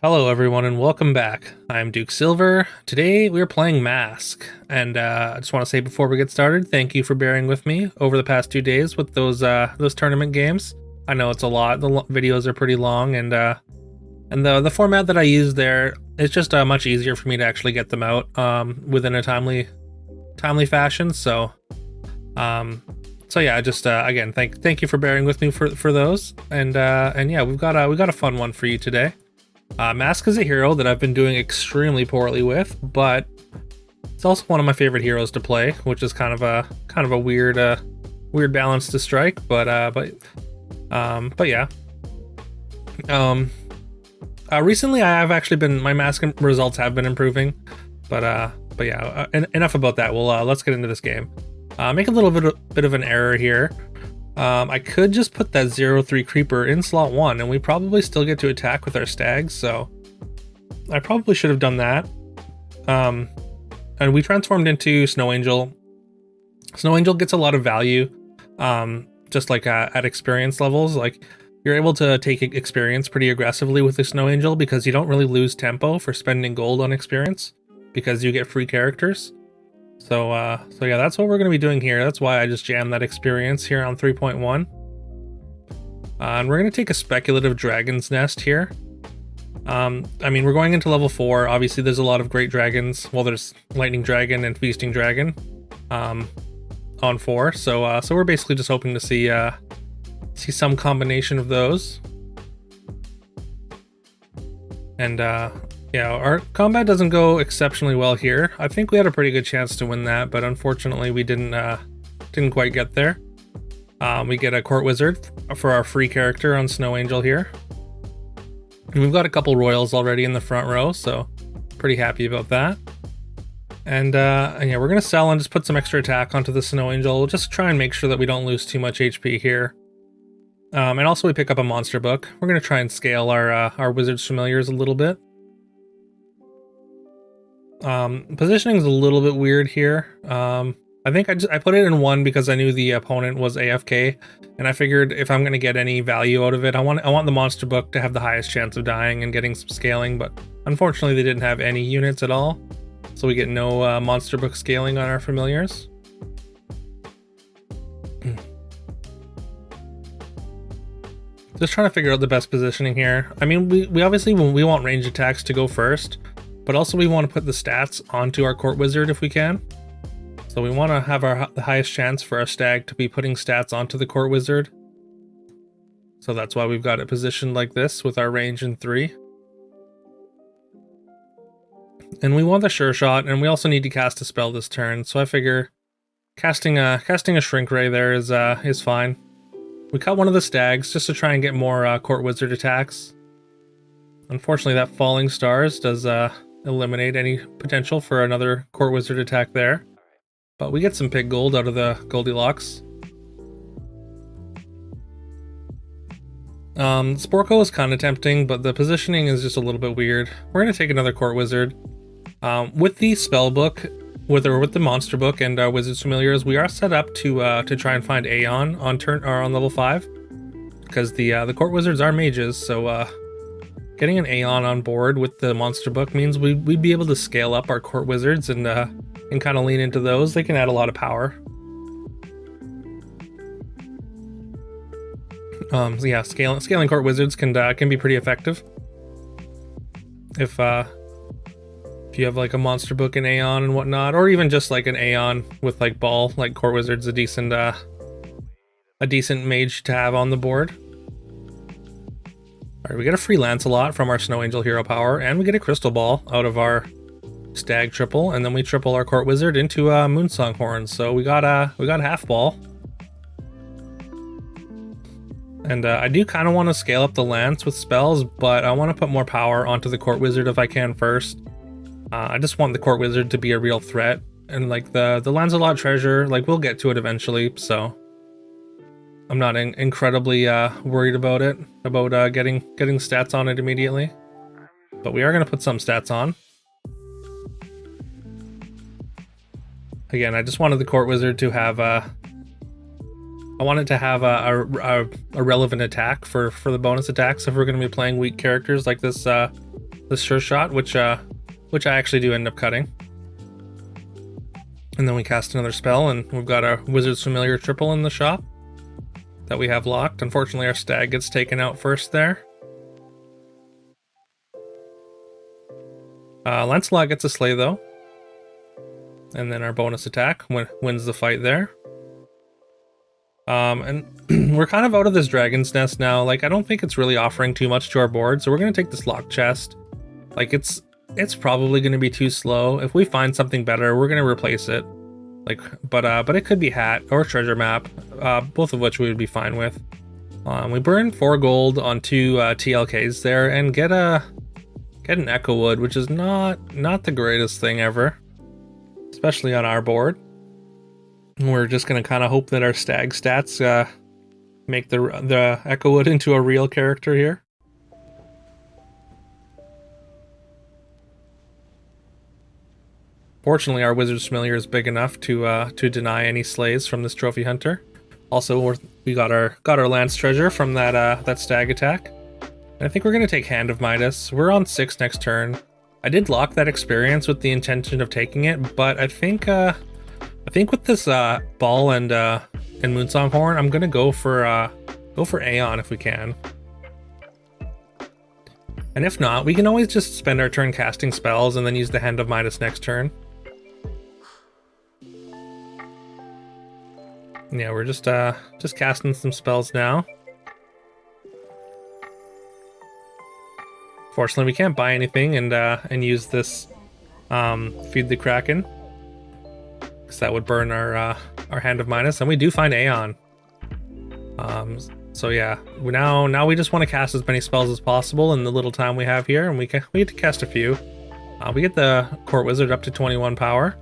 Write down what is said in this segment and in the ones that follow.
Hello everyone and welcome back. I'm Duke Silver. Today we're playing Mask, and I just want to say before we get started, thank you for bearing with me over the past 2 days with those tournament games. I know it's a lot. The videos are pretty long, and the format that I use there, it's just much easier for me to actually get them out within a timely fashion. So yeah, just again thank you for bearing with me for those, and yeah, we've got a fun one for you today. Mask is a hero that I've been doing extremely poorly with, but it's also one of my favorite heroes to play, which is kind of a weird balance to strike. But yeah. Recently I've actually been, my Mask results have been improving, but yeah. Enough about that. Let's get into this game. Make a little bit of an error here. I could just put that 0-3 creeper in slot 1 and we probably still get to attack with our stags, so I probably should have done that. And we transformed into Snow Angel. Snow Angel gets a lot of value, just like at experience levels. Like, you're able to take experience pretty aggressively with the Snow Angel because you don't really lose tempo for spending gold on experience because you get free characters. So yeah, that's what we're going to be doing here. That's why I just jammed that experience here on 3.1. And we're going to take a speculative dragon's nest here. I mean, we're going into level 4. Obviously, there's a lot of great dragons. Well, there's lightning dragon and feasting dragon on 4. So we're basically just hoping to see some combination of those. And yeah, our combat doesn't go exceptionally well here. I think we had a pretty good chance to win that, but unfortunately we didn't quite get there. We get a court wizard for our free character on Snow Angel here. And we've got a couple royals already in the front row, so pretty happy about that. And yeah, we're gonna sell and just put some extra attack onto the Snow Angel. We'll just try and make sure that we don't lose too much HP here. And also we pick up a monster book. We're gonna try and scale our wizard's familiars a little bit. Positioning is a little bit weird here. I think I put it in 1 because I knew the opponent was AFK, and I figured if I'm gonna get any value out of it, I want the monster book to have the highest chance of dying and getting some scaling. But unfortunately, they didn't have any units at all, so we get no monster book scaling on our familiars. Just trying to figure out the best positioning here. I mean, we obviously we want range attacks to go first, but also we want to put the stats onto our court wizard if we can. So we want to have the highest chance for our stag to be putting stats onto the court wizard. So that's why we've got it positioned like this with our range in 3. And we want the sure shot, and we also need to cast a spell this turn. So I figure casting a shrink ray there is fine. We cut one of the stags just to try and get more court wizard attacks. Unfortunately, that falling stars does eliminate any potential for another court wizard attack there, but we get some pig gold out of the Goldilocks. Sporko is kind of tempting, but the positioning is just a little bit weird. We're going to take another court wizard. With the spell book, with the monster book and our wizard's familiars, we are set up to try and find Aeon on level 5, because the court wizards are mages. So getting an Aeon on board with the monster book means we'd be able to scale up our court wizards and kind of lean into those. They can add a lot of power. So yeah, scaling court wizards can be pretty effective. If you have like a monster book and Aeon and whatnot, or even just like an Aeon with like Brawl, like court wizard's a decent mage to have on the board. All right, we get a free Lancelot from our Snow Angel hero power, and we get a crystal ball out of our stag triple, and then we triple our court wizard into Moonsong horns. So we got half ball. And I do kind of want to scale up the lance with spells, but I want to put more power onto the court wizard if I can first. I just want the court wizard to be a real threat, and like the Lancelot treasure, like we'll get to it eventually, so I'm not incredibly worried about it, getting stats on it immediately. But we are going to put some stats on. Again, I just wanted the court wizard to have I wanted to have a relevant attack for the bonus attacks if we're going to be playing weak characters like this sure shot, which I actually do end up cutting. And then we cast another spell, and we've got our Wizard's Familiar triple in the shop that we have locked. Unfortunately, our stag gets taken out first there. Lancelot gets a slay though. And then our bonus attack wins the fight there. And we're kind of out of this dragon's nest now. Like, I don't think it's really offering too much to our board, so we're gonna take this locked chest. Like, it's probably gonna be too slow. If we find something better, we're gonna replace it. Like, but it could be hat or treasure map, both of which we would be fine with. We burn 4 gold on 2 TLKs there and get an Echo Wood, which is not the greatest thing ever, especially on our board. We're just gonna kind of hope that our stag stats make the Echo Wood into a real character here. Fortunately, our Wizard's Familiar is big enough to deny any slays from this trophy hunter. Also, we got our lance treasure from that stag attack. And I think we're gonna take Hand of Midas. We're on 6 next turn. I did lock that experience with the intention of taking it, but I think with this ball and Moonsong Horn, I'm gonna go for Aeon if we can. And if not, we can always just spend our turn casting spells and then use the Hand of Midas next turn. Yeah, we're just casting some spells now. Fortunately, we can't buy anything and use this Feed the Kraken, because that would burn our Hand of Midas, and we do find Aeon. So yeah, now we just want to cast as many spells as possible in the little time we have here, and we get to cast a few. We get the Court Wizard up to 21 power,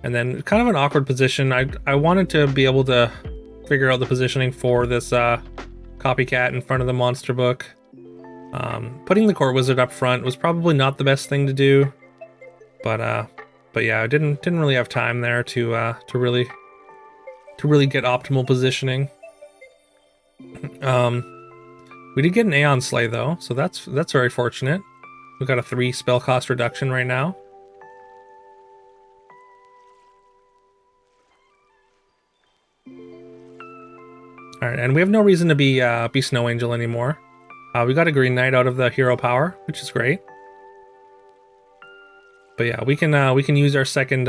and then kind of an awkward position. I wanted to be able to figure out the positioning for this copycat in front of the monster book. Putting the Court Wizard up front was probably not the best thing to do, but yeah, I didn't really have time there to really get optimal positioning. We did get an Aeon Slay though, so that's very fortunate. We've got a 3 spell cost reduction right now. All right, and we have no reason to be Snow Angel anymore. We got a Green Knight out of the hero power, which is great. But yeah, we can use our second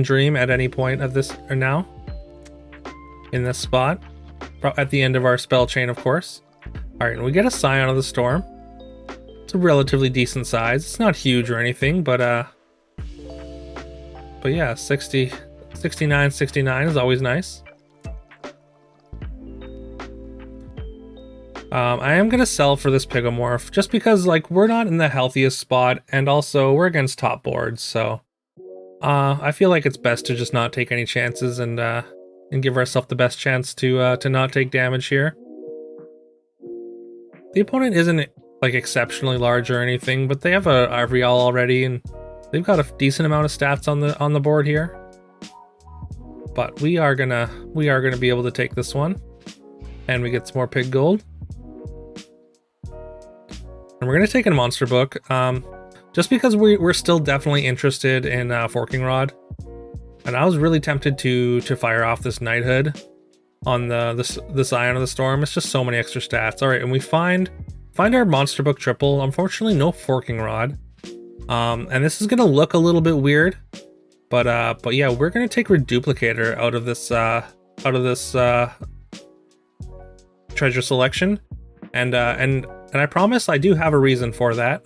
dream at any point of this or now. In this spot, at the end of our spell chain, of course. All right, and we get a Scion of the Storm. It's a relatively decent size. It's not huge or anything, but yeah, 69 is always nice. I am gonna sell for this Pigomorph just because, like, we're not in the healthiest spot, and also we're against top boards, so I feel like it's best to just not take any chances and give ourselves the best chance to not take damage here. The opponent isn't like exceptionally large or anything, but they have a Ivrial already, and they've got a decent amount of stats on the board here. But we are gonna be able to take this one, and we get some more pig gold. And we're gonna take a monster book, just because we're still definitely interested in Forking Rod, and I was really tempted to fire off this Knighthood on the Scion of the Storm. It's just so many extra stats. All right, and we find our monster book triple. Unfortunately, no Forking Rod, and this is gonna look a little bit weird, but yeah, we're gonna take Reduplicator out of this treasure selection, and I promise I do have a reason for that,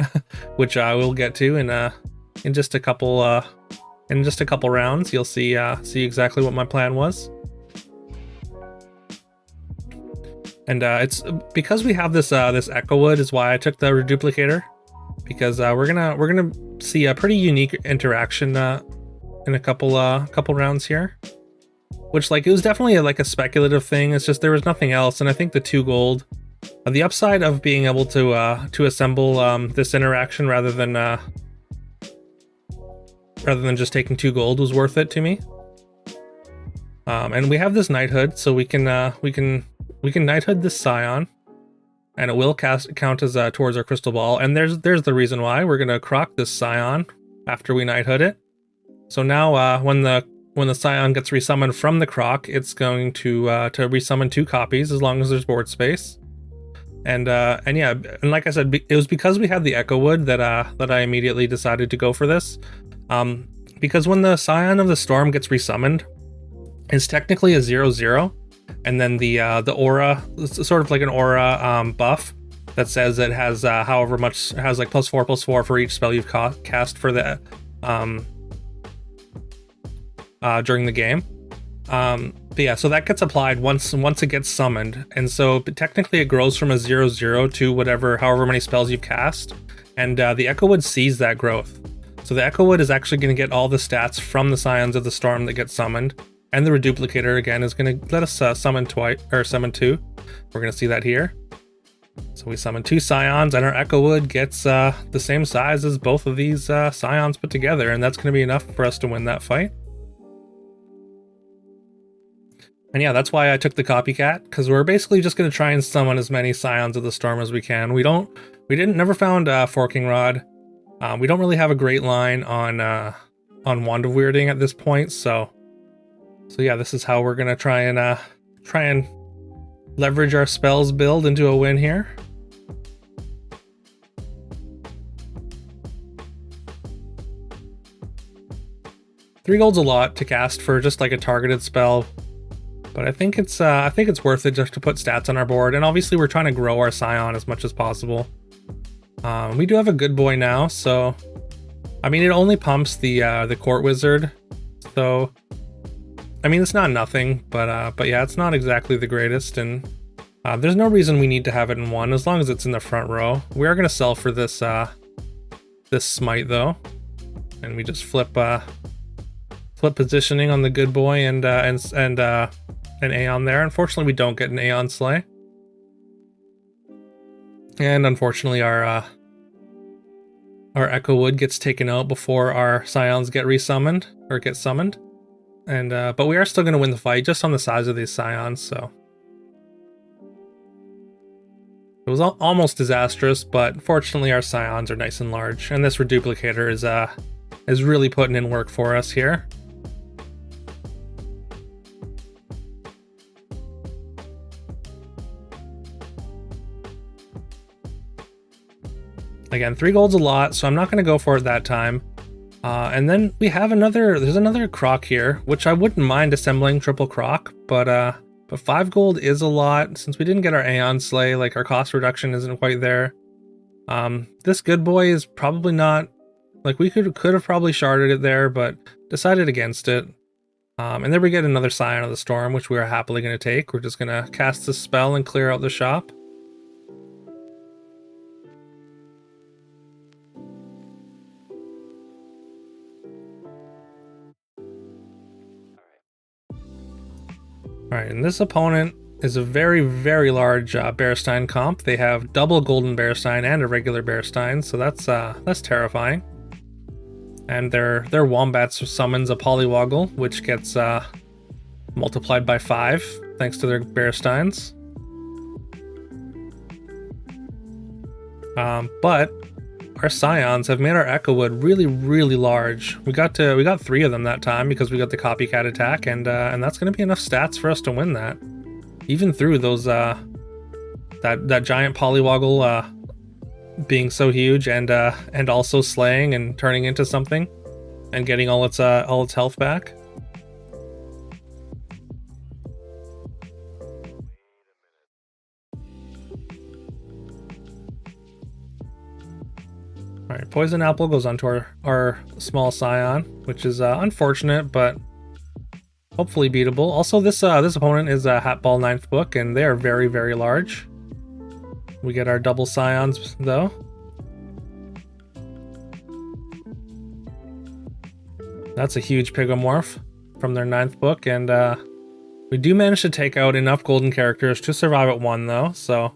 which I will get to in just a couple rounds. You'll see exactly what my plan was. And it's because we have this Echo Wood is why I took the Reduplicator, because we're gonna see a pretty unique interaction in a couple rounds here. Which, like, it was definitely like a speculative thing. It's just there was nothing else, and I think the 2 gold. The upside of being able to assemble this interaction rather than just taking 2 gold was worth it to me. And we have this Knighthood, so we can Knighthood this Scion. and it will count as towards our crystal ball. And there's the reason why. We're gonna croc this Scion after we knighthood it. So now when the Scion gets resummoned from the croc, it's going to resummon 2 copies as long as there's board space. And yeah, and like I said, it was because we had the Echo Wood that I immediately decided to go for this. Because when the Scion of the Storm gets resummoned, it's technically a 0/0, and then the aura, it's sort of like an aura buff that says it has however much, has like +4/+4 for each spell you've cast for the during the game. But yeah, so that gets applied once it gets summoned, and so technically it grows from a 0/0 to however many spells you've cast, and the Echo Wood sees that growth. So the Echo Wood is actually going to get all the stats from the Scions of the Storm that get summoned, and the Reduplicator again is going to let us summon 2. We're going to see that here. So we summon 2 Scions, and our Echo Wood gets the same size as both of these Scions put together, and that's going to be enough for us to win that fight. And yeah, that's why I took the Copycat, because we're basically just going to try and summon as many Scions of the Storm as we can. We never found Forking Rod. We don't really have a great line on Wand of Weirding at this point, so yeah, this is how we're going to try and leverage our spells build into a win here. $3 gold's a lot to cast for just like a targeted spell, but I think it's worth it just to put stats on our board, and obviously we're trying to grow our Scion as much as possible. We do have a good boy now, so I mean it only pumps the Court Wizard, so I mean it's not nothing, but yeah, it's not exactly the greatest, and there's no reason we need to have it in 1 as long as it's in the front row. We are gonna sell for this this Smite though, and we just flip positioning on the good boy and an Aeon there. Unfortunately, we don't get an Aeon Slay. And unfortunately, our Echo Wood gets taken out before our Scions get resummoned, or get summoned. And but we are still going to win the fight, just on the size of these Scions, so. It was almost disastrous, but fortunately our Scions are nice and large, and this Reduplicator is really putting in work for us here. Again, $3 gold's a lot, so I'm not going to go for it that time. And then we have there's another croc here, which I wouldn't mind assembling triple croc, but $5 gold is a lot. Since we didn't get our Aeon Slay, like our cost reduction isn't quite there. This good boy is probably not, like we could have probably sharded it there, but decided against it. And then we get another Scion of the Storm, which we are happily going to take. We're just going to cast this spell and clear out the shop. Alright, and this opponent is a very, very large Bearstein comp. They have double Golden Bearstein and a regular Bearstein, so that's terrifying. And their Wombat summons a Polywoggle, which gets multiplied by 5, thanks to their Bearsteins. But our Scions have made our Echo Wood really, really large. We got 3 of them that time because we got the Copycat attack, and that's going to be enough stats for us to win that. Even through those that giant Polywoggle being so huge, and also slaying and turning into something, and getting all its health back. Alright, Poison Apple goes onto our small Scion, which is unfortunate, but hopefully beatable. Also, this opponent is a Hatball 9th book, and they are very, very large. We get our double Scions, though. That's a huge Pigomorph from their 9th book, and we do manage to take out enough golden characters to survive at 1, though, so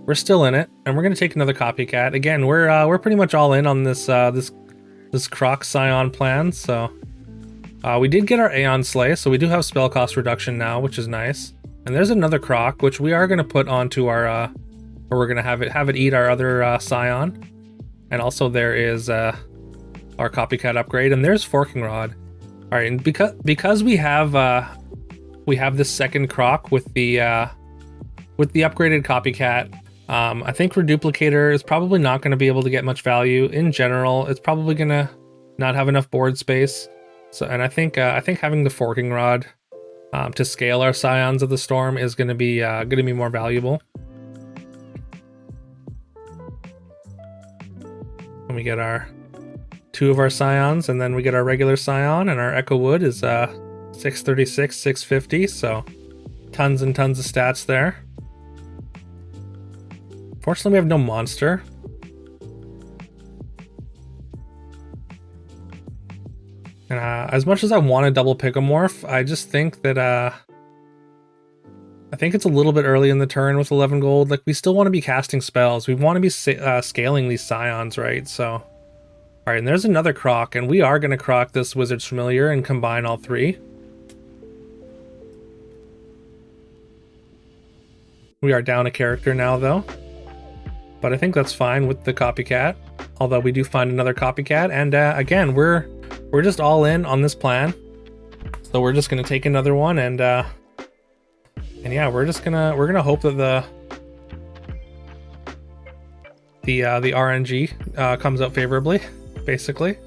we're still in it, and we're going to take another Copycat. Again, we're pretty much all in on this this Croc Scion plan, so we did get our Aeon Slay, so we do have spell cost reduction now, which is nice. And there's another Croc, which we are going to put onto our or we're gonna have it eat our other Scion. And also there is our copycat upgrade, and there's Forking Rod. All right, and because we have this second croc with the upgraded copycat, I think Reduplicator is probably not going to be able to get much value in general. It's probably gonna not have enough board space. So, and I think having the Forking Rod to scale our Scions of the Storm is gonna be more valuable. And we get our 2 of our Scions, and then we get our regular Scion, and our Echo Wood is 636, 650, so tons and tons of stats there. Fortunately, we have no monster. And as much as I want to double Picomorph, I just think that I think it's a little bit early in the turn with 11 gold. Like, we still want to be casting spells. We want to be scaling these Scions, right? So, all right, and there's another croc, and we are going to croc this Wizard's Familiar and combine all 3. We are down a character now, though. But I think that's fine with the copycat. Although we do find another copycat, and again, we're just all in on this plan. So we're just gonna take another one, and yeah, we're gonna hope that the RNG comes out favorably, basically.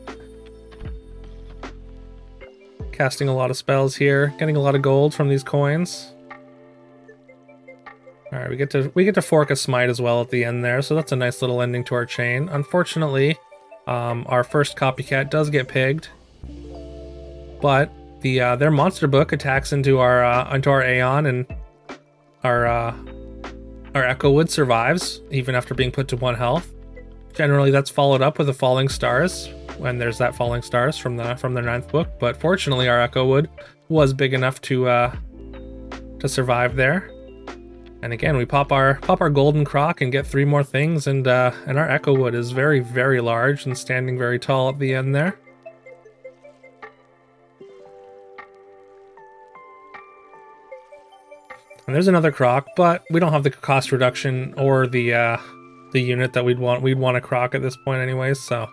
Casting a lot of spells here, getting a lot of gold from these coins. All right, we get to fork a smite as well at the end there, so that's a nice little ending to our chain. Unfortunately, our first copycat does get pigged, but their monster book attacks into our Aeon, and our Echo Wood survives even after being put to 1 health. Generally, that's followed up with a Falling Stars when there's that Falling Stars from their 9th book. But fortunately, our Echo Wood was big enough to survive there. And again, we pop our golden croc and get 3 more things, and our Echo Wood is very, very large and standing very tall at the end there. And there's another croc, but we don't have the cost reduction or the unit that we'd want a croc at this point anyways, so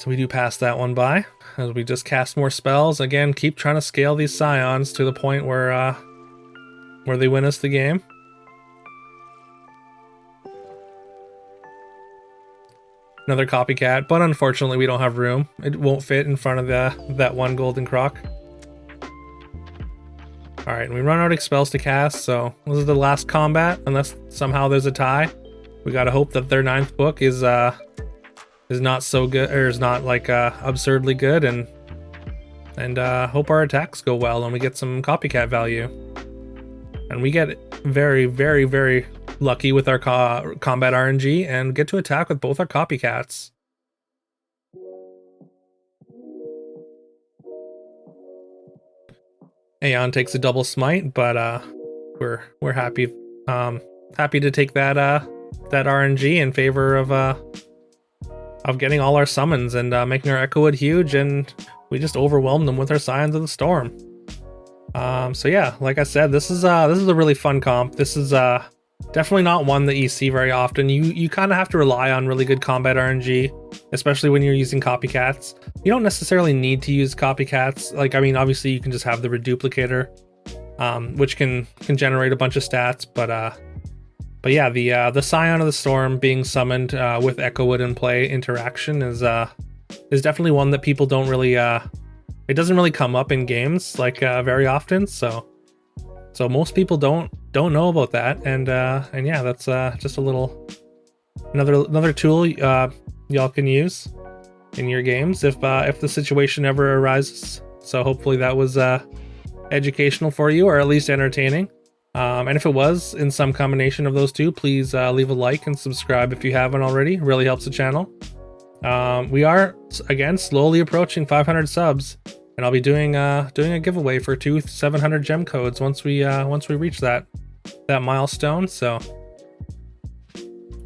we do pass that one by as we just cast more spells. Again, keep trying to scale these Scions to the point where they win us the game. Another copycat, but unfortunately we don't have room. It won't fit in front of that 1 golden croc. All right, and we run out of spells to cast, so this is the last combat. Unless somehow there's a tie, we gotta hope that their 9th book is not so good, or is not like absurdly good, and hope our attacks go well and we get some copycat value. And we get very, very, very lucky with our combat RNG and get to attack with both our copycats. Aeon takes a double smite, but we're happy to take that RNG in favor of getting all our summons and making our Echo Wood huge, and we just overwhelmed them with our Scions of the Storm. So yeah, like I said, this is a really fun comp. This is definitely not one that you see very often. You kind of have to rely on really good combat RNG, especially when you're using copycats. You don't necessarily need to use copycats. Like, I mean, obviously you can just have the Reduplicator, which can generate a bunch of stats, but yeah, the Scion of the Storm being summoned with Echo Wood in play interaction is definitely one that people don't really it doesn't really come up in games like very often, so most people don't know about that, and yeah, that's just a little another tool y'all can use in your games if the situation ever arises. So hopefully that was educational for you, or at least entertaining. And if it was in some combination of those two, please leave a like and subscribe if you haven't already. It really helps the channel. We are again slowly approaching 500 subs, and I'll be doing a giveaway for 2 700 gem codes once we reach that milestone. So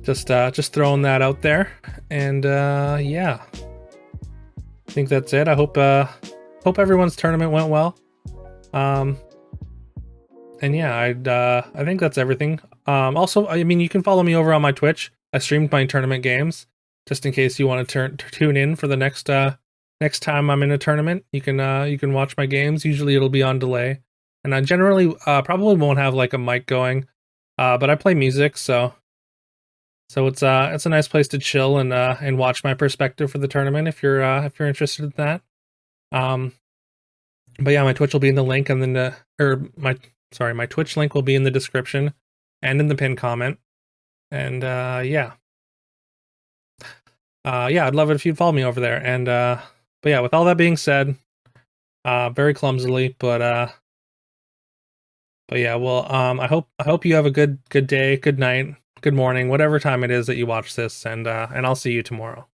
just throwing that out there, and yeah, I think that's it. I hope everyone's tournament went well. And yeah, I think that's everything. Also, I mean, you can follow me over on my Twitch. I streamed my tournament games, just in case you want to tune in for the next time I'm in a tournament. You can watch my games. Usually it'll be on delay, and I generally probably won't have like a mic going, but I play music, so it's a nice place to chill and watch my perspective for the tournament if you're interested in that. Um, but yeah, my Twitch will be in the link, and then or my Twitch link will be in the description and in the pinned comment. And yeah, I'd love it if you'd follow me over there. And but yeah, with all that being said, very clumsily, but yeah, well, I hope you have a good day, good night, good morning, whatever time it is that you watch this, and I'll see you tomorrow.